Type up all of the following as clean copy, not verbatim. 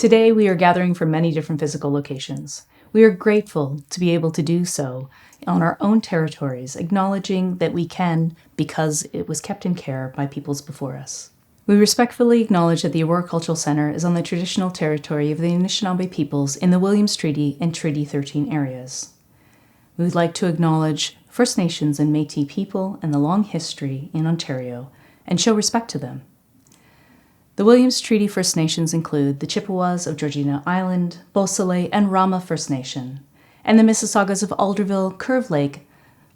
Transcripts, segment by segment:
Today, we are gathering from many different physical locations. We are grateful to be able to do so on our own territories, acknowledging that we can because it was kept in care by peoples before us. We respectfully acknowledge that the Aurora Cultural Centre is on the traditional territory of the Anishinaabe peoples in the Williams Treaty and Treaty 13 areas. We would like to acknowledge First Nations and Métis people and the long history in Ontario and show respect to them. The Williams Treaty First Nations include the Chippewas of Georgina Island, Beausoleil, and Rama First Nation, and the Mississaugas of Alderville, Curve Lake,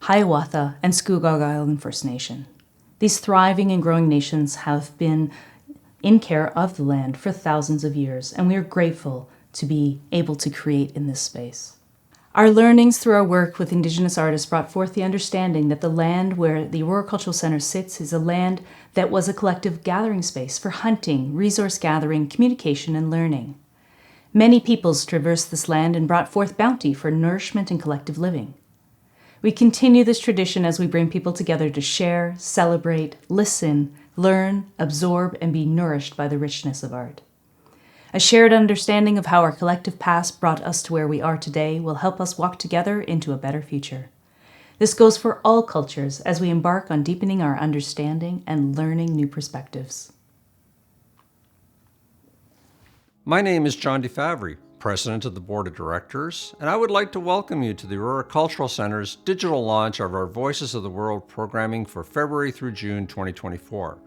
Hiawatha, and Scugog Island First Nation. These thriving and growing nations have been in care of the land for thousands of years, and we are grateful to be able to create in this space. Our learnings through our work with Indigenous artists brought forth the understanding that the land where the Aurora Cultural Centre sits is a land that was a collective gathering space for hunting, resource gathering, communication, and learning. Many peoples traversed this land and brought forth bounty for nourishment and collective living. We continue this tradition as we bring people together to share, celebrate, listen, learn, absorb, and be nourished by the richness of art. A shared understanding of how our collective past brought us to where we are today will help us walk together into a better future. This goes for all cultures as we embark on deepening our understanding and learning new perspectives. My name is John DeFaveri, President of the Board of Directors, and I would like to welcome you to the Aurora Cultural Centre's digital launch of our Voices of the World programming for February through June 2024.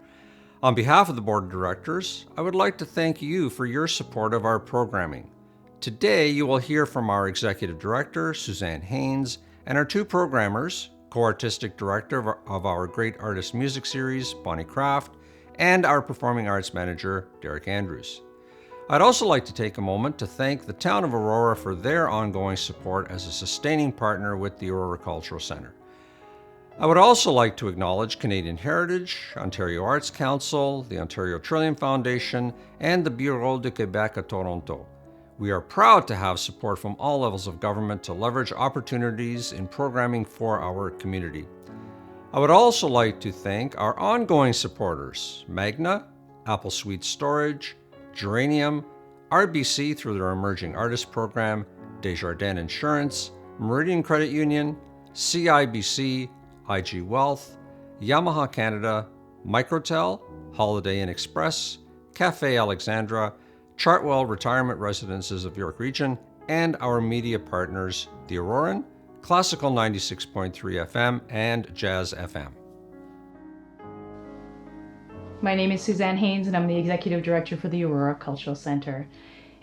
On behalf of the Board of Directors, I would like to thank you for your support of our programming. Today, you will hear from our Executive Director, Suzanne Haines, and our two programmers, Co-Artistic Director of our Great Artist Music Series, Bonnie Kraft, and our Performing Arts Manager, Derek Andrews. I'd also like to take a moment to thank the Town of Aurora for their ongoing support as a sustaining partner with the Aurora Cultural Centre. I would also like to acknowledge Canadian Heritage, Ontario Arts Council, the Ontario Trillium Foundation, and the Bureau de Québec à Toronto. We are proud to have support from all levels of government to leverage opportunities in programming for our community. I would also like to thank our ongoing supporters, Magna, Apple Suite Storage, Geranium, RBC through their Emerging Artists Program, Desjardins Insurance, Meridian Credit Union, CIBC, IG Wealth, Yamaha Canada, Microtel, Holiday Inn Express, Cafe Alexandra, Chartwell Retirement Residences of York Region, and our media partners, The Auroran, Classical 96.3 FM, and Jazz FM. My name is Suzanne Haines, and I'm the Executive Director for the Aurora Cultural Centre.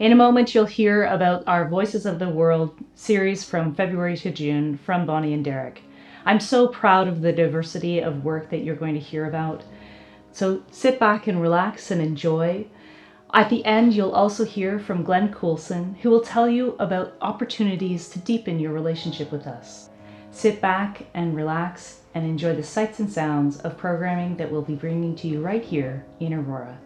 In a moment, you'll hear about our Voices of the World series from February to June from Bonnie and Derek. I'm so proud of the diversity of work that you're going to hear about. So sit back and relax and enjoy. At the end, you'll also hear from Glenn Coulson, who will tell you about opportunities to deepen your relationship with us. Sit back and relax and enjoy the sights and sounds of programming that we'll be bringing to you right here in Aurora.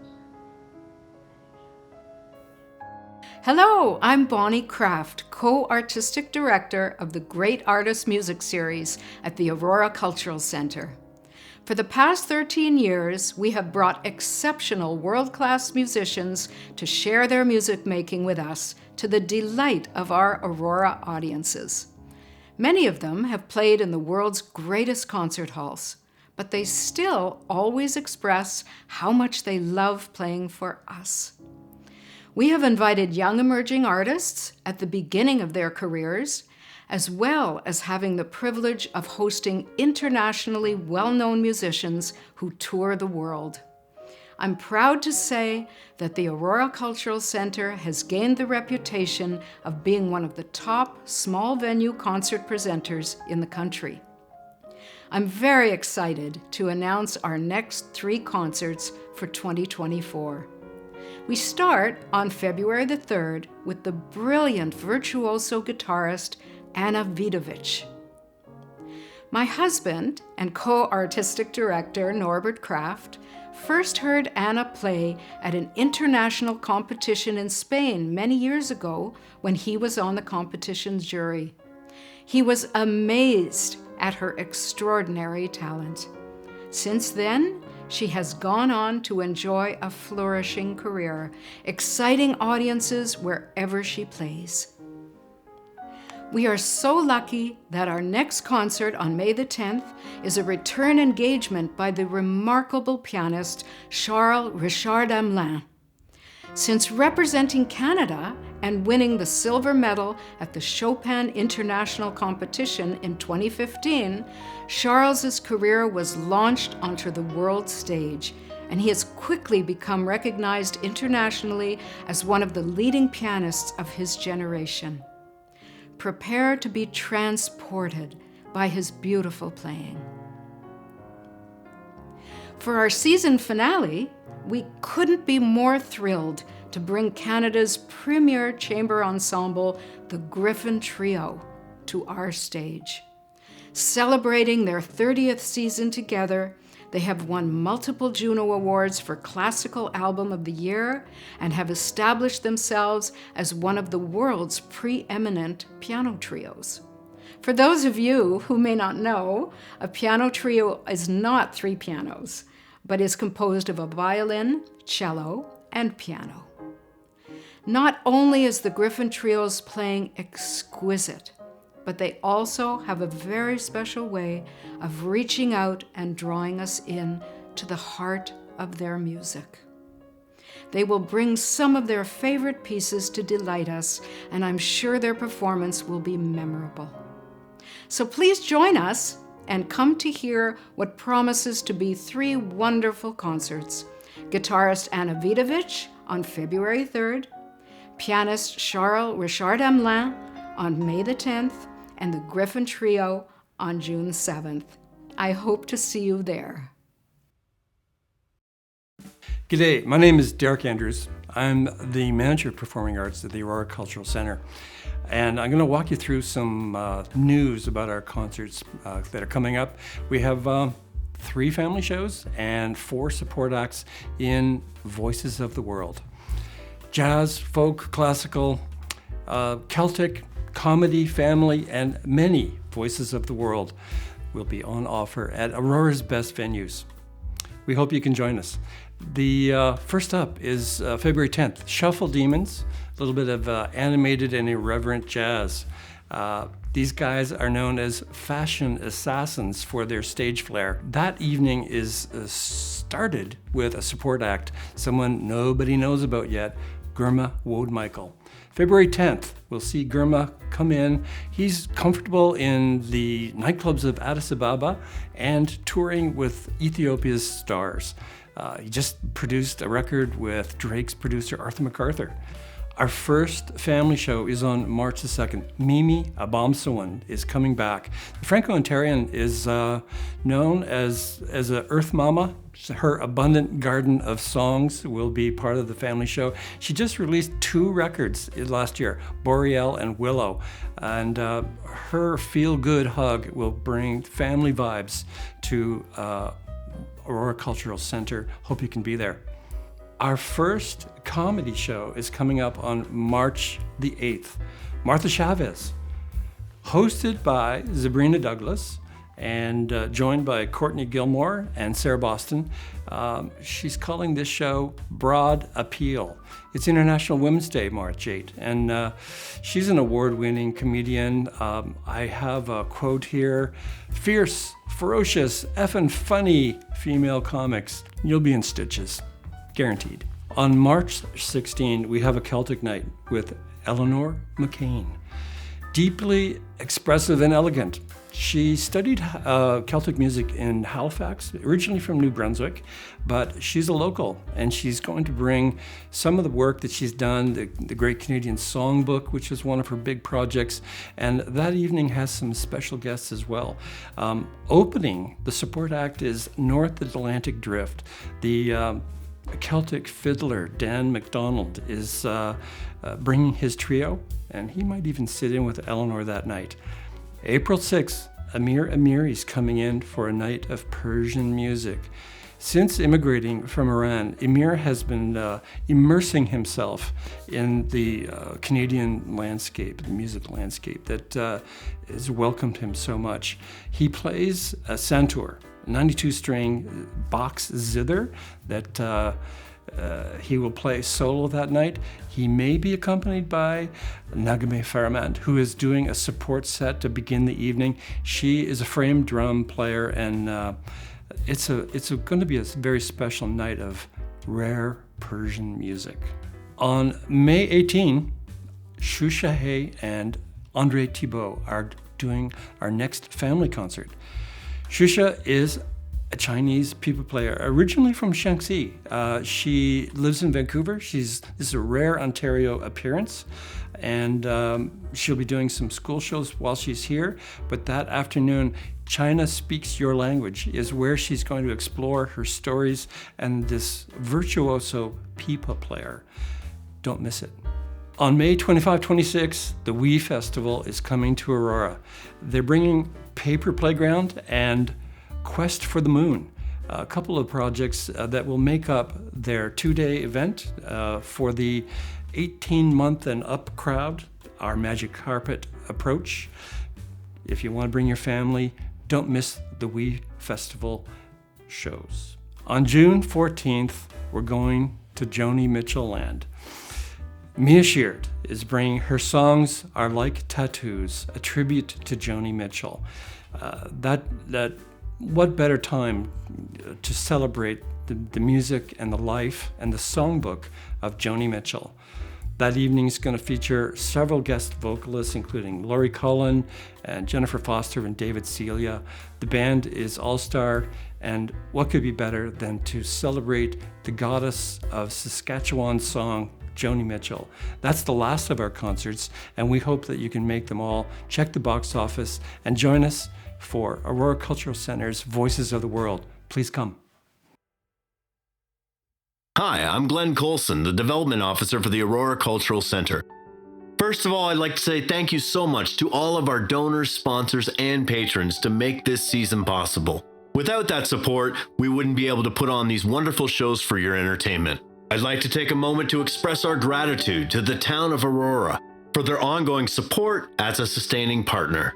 Hello, I'm Bonnie Kraft, Co-Artistic Director of the Great Artist Music Series at the Aurora Cultural Centre. For the past 13 years, we have brought exceptional world-class musicians to share their music making with us to the delight of our Aurora audiences. Many of them have played in the world's greatest concert halls, but they still always express how much they love playing for us. We have invited young emerging artists at the beginning of their careers, as well as having the privilege of hosting internationally well-known musicians who tour the world. I'm proud to say that the Aurora Cultural Centre has gained the reputation of being one of the top small venue concert presenters in the country. I'm very excited to announce our next 3 concerts for 2024. We start on February the 3rd with the brilliant virtuoso guitarist Anna Vidovic. My husband and co-artistic director Norbert Kraft first heard Anna play at an international competition in Spain many years ago when he was on the competition's jury. He was amazed at her extraordinary talent. Since then, she has gone on to enjoy a flourishing career, exciting audiences wherever she plays. We are so lucky that our next concert on May the 10th is a return engagement by the remarkable pianist Charles Richard Hamelin. Since representing Canada and winning the silver medal at the Chopin International Competition in 2015, Charles's career was launched onto the world stage, and he has quickly become recognized internationally as one of the leading pianists of his generation. Prepare to be transported by his beautiful playing. For our season finale, we couldn't be more thrilled to bring Canada's premier chamber ensemble, the Griffin Trio, to our stage. Celebrating their 30th season together, they have won multiple Juno Awards for Classical Album of the Year and have established themselves as one of the world's preeminent piano trios. For those of you who may not know, a piano trio is not 3 pianos, but is composed of a violin, cello, and piano. Not only is the Griffin Trio's playing exquisite, but they also have a very special way of reaching out and drawing us in to the heart of their music. They will bring some of their favorite pieces to delight us, and I'm sure their performance will be memorable. So please join us and come to hear what promises to be 3 wonderful concerts. Guitarist Anna Vidovich on February 3rd, pianist Charles Richard Hamelin on May the 10th, and the Griffin Trio on June 7th. I hope to see you there. G'day, my name is Derek Andrews. I'm the Manager of Performing Arts at the Aurora Cultural Centre. And I'm going to walk you through some news about our concerts that are coming up. We have 3 family shows and 4 support acts in Voices of the World. Jazz, folk, classical, Celtic, comedy, family, and many Voices of the World will be on offer at Aurora's best venues. We hope you can join us. The first up is February 10th, Shuffle Demons, a little bit of animated and irreverent jazz. These guys are known as fashion assassins for their stage flair. That evening is started with a support act, someone nobody knows about yet, Gurma Wodemichael. February 10th, we'll see Gurma come in. He's comfortable in the nightclubs of Addis Ababa and touring with Ethiopia's stars. He just produced a record with Drake's producer, Arthur MacArthur. Our first family show is on March the 2nd. Mimi Abomsawin is coming back. The Franco-Ontarian is known as a Earth Mama. Her abundant garden of songs will be part of the family show. She just released 2 records last year, Boreal and Willow. And her feel-good hug will bring family vibes to Aurora Cultural Centre. Hope you can be there. Our first comedy show is coming up on March the 8th. Martha Chavez, hosted by Sabrina Douglas and joined by Courtney Gilmore and Sarah Boston. She's calling this show Broad Appeal. It's International Women's Day, March 8th, and she's an award-winning comedian. I have a quote here: fierce, ferocious, effing funny female comics. You'll be in stitches. Guaranteed. On March 16, we have a Celtic night with Eleanor McCain. Deeply expressive and elegant. She studied Celtic music in Halifax, originally from New Brunswick, but she's a local, and she's going to bring some of the work that she's done, the Great Canadian Songbook, which is one of her big projects, and that evening has some special guests as well. Opening the support act is North Atlantic Drift. The Celtic fiddler Dan MacDonald is bringing his trio, and he might even sit in with Eleanor that night. April 6th, Amir Amiri is coming in for a night of Persian music. Since immigrating from Iran, Emir has been immersing himself in the Canadian landscape, the music landscape that has welcomed him so much. He plays a santur, 92-string box zither that he will play solo that night. He may be accompanied by Nagame Faramand, who is doing a support set to begin the evening. She is a frame drum player, and it's going to be a very special night of rare Persian music. On May 18, Shusha Hay and Andre Thibault are doing our next family concert. Shusha is a Chinese pipa player, originally from Shaanxi. She lives in Vancouver. This is a rare Ontario appearance, and she'll be doing some school shows while she's here. But that afternoon, China Speaks Your Language is where she's going to explore her stories and this virtuoso pipa player. Don't miss it. On May 25-26, the WE Festival is coming to Aurora. They're bringing Paper Playground and Quest for the Moon, a couple of projects that will make up their 2-day event for the 18-month and up crowd, our Magic Carpet approach. If you want to bring your family, don't miss the WE Festival shows. On June 14th, we're going to Joni Mitchell Land. Mia Sheard is bringing Her Songs Are Like Tattoos, a tribute to Joni Mitchell. What better time to celebrate the music and the life and the songbook of Joni Mitchell. That evening is going to feature several guest vocalists, including Laurie Cullen and Jennifer Foster and David Celia. The band is all-star, and what could be better than to celebrate the goddess of Saskatchewan song, Joni Mitchell. That's the last of our concerts, and we hope that you can make them all. Check the box office and join us for Aurora Cultural Centre's Voices of the World. Please come. Hi, I'm Glenn Coulson, the Development Officer for the Aurora Cultural Centre. First of all, I'd like to say thank you so much to all of our donors, sponsors, and patrons to make this season possible. Without that support, we wouldn't be able to put on these wonderful shows for your entertainment. I'd like to take a moment to express our gratitude to the town of Aurora for their ongoing support as a sustaining partner.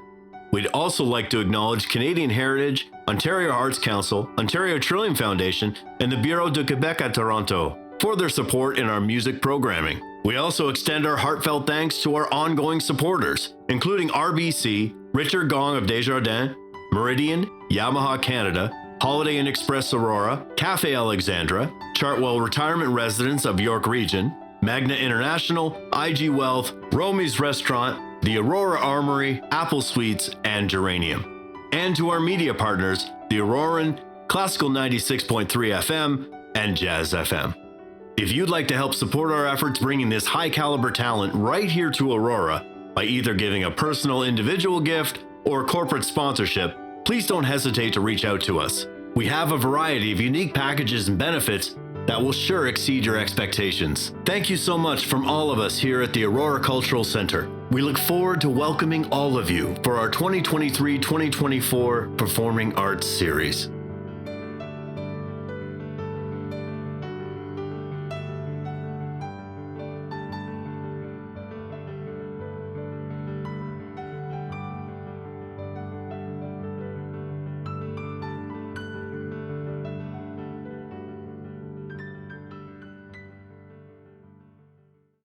We'd also like to acknowledge Canadian Heritage, Ontario Arts Council, Ontario Trillium Foundation, and the Bureau de Quebec at Toronto for their support in our music programming. We also extend our heartfelt thanks to our ongoing supporters, including RBC, Richard Gong of Desjardins, Meridian, Yamaha Canada, Holiday Inn Express Aurora, Cafe Alexandra, Chartwell Retirement Residence of York Region, Magna International, IG Wealth, Romy's Restaurant, the Aurora Armory, Apple Suites, and Geranium. And to our media partners, the Auroran, Classical 96.3 FM, and Jazz FM. If you'd like to help support our efforts bringing this high-caliber talent right here to Aurora by either giving a personal individual gift or corporate sponsorship, please don't hesitate to reach out to us. We have a variety of unique packages and benefits that will sure exceed your expectations. Thank you so much from all of us here at the Aurora Cultural Centre. We look forward to welcoming all of you for our 2023-2024 Performing Arts Series.